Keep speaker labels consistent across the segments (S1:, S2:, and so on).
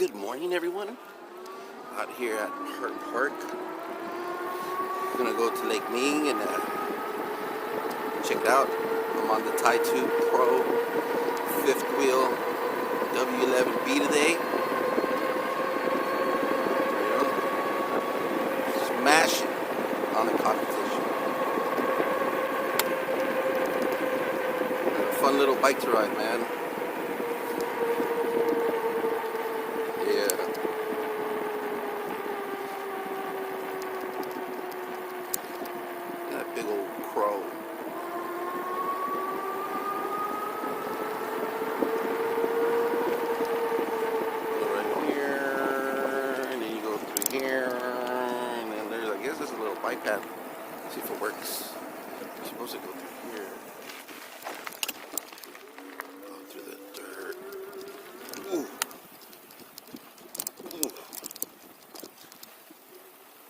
S1: Good morning, everyone. Out here at Hart Park. Gonna go to Lake Ming and check it out. I'm on the Tie 2 Pro 5th wheel W11B today. Smashing on the competition. A fun little bike to ride, man. Big old crow. Go right here, and then you go through here, and then there's, I guess, there's a little bike path. Let's see if it works. You're supposed to go through here. Go through the dirt. Ooh. Ooh.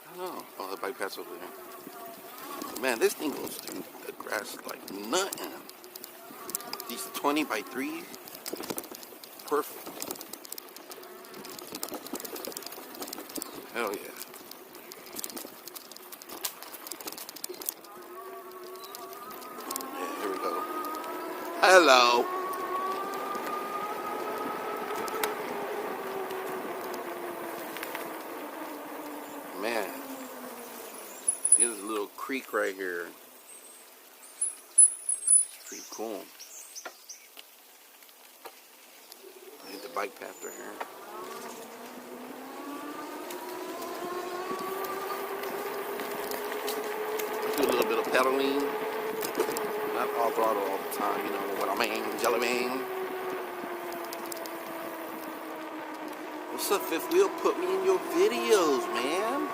S1: I don't know. Oh, the bike path's over there. Man, this thing goes through the grass like nothing. These 20 by 3, perfect. Hell yeah. Yeah, here we go. Hello. Man. There's a little creek right here. It's pretty cool. I hit the bike path right here. Do a little bit of pedaling. Not all throttle all the time, you know what I mean, jelly bean. What's up, Fifth Wheel? Put me in your videos, man.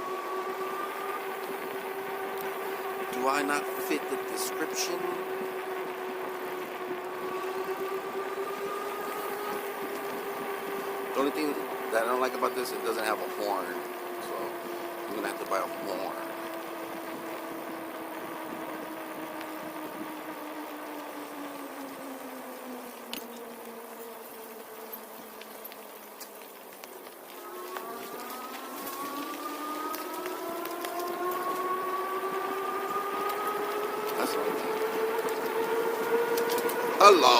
S1: Do I not fit the description? The only thing that I don't like about this, it doesn't have a horn. So I'm gonna have to buy a horn. That's what I think. Hello.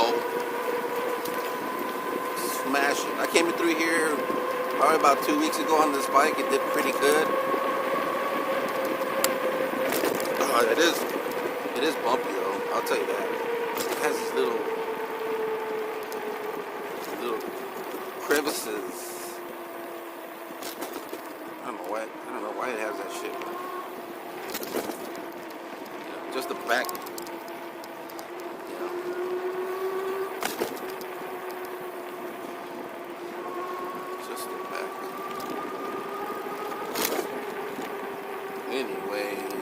S1: Smashing. I came in through here probably about 2 weeks ago on this bike. It did pretty good. It is bumpy though. I'll tell you that. It has these little crevices. I don't know why it has that shit. Just the back, just the back. Anyways,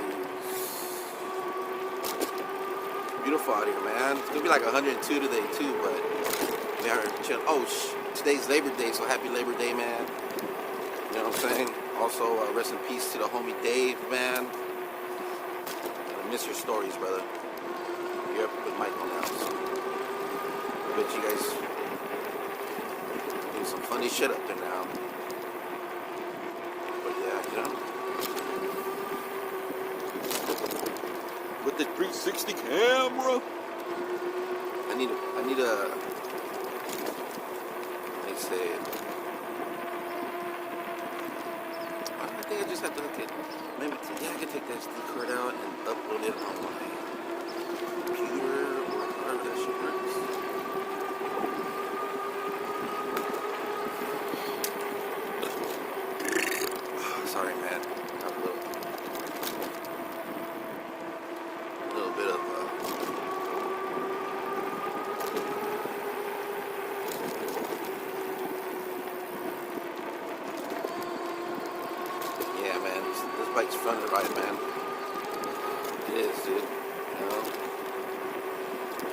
S1: beautiful out here, man. It's gonna be like 102 today too, but we are chill. Oh, today's Labor Day, so happy Labor Day, man. You know what I'm saying? Also, rest in peace to the homie Dave, man. Miss your stories, brother. You're up with Michael now, so I bet you guys do some funny shit up there now. But yeah, you know, with the 360 camera, I need a. They said, I think I just have to look at. Maybe, yeah, I can take that SD card out and upload it on my computer or whatever that shit works. Sorry, man. Have a little bit of yeah, man. This bike's fun to ride, man. It is, dude. You know?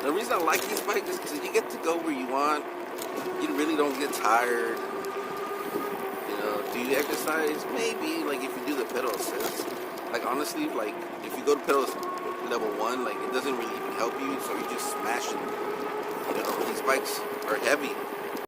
S1: The reason I like these bikes is because you get to go where you want. You really don't get tired. You know, do you exercise? Maybe, like if you do the pedal assist. Like honestly, like if you go to pedal level 1, like it doesn't really even help you, so you're just smashing. You know, these bikes are heavy.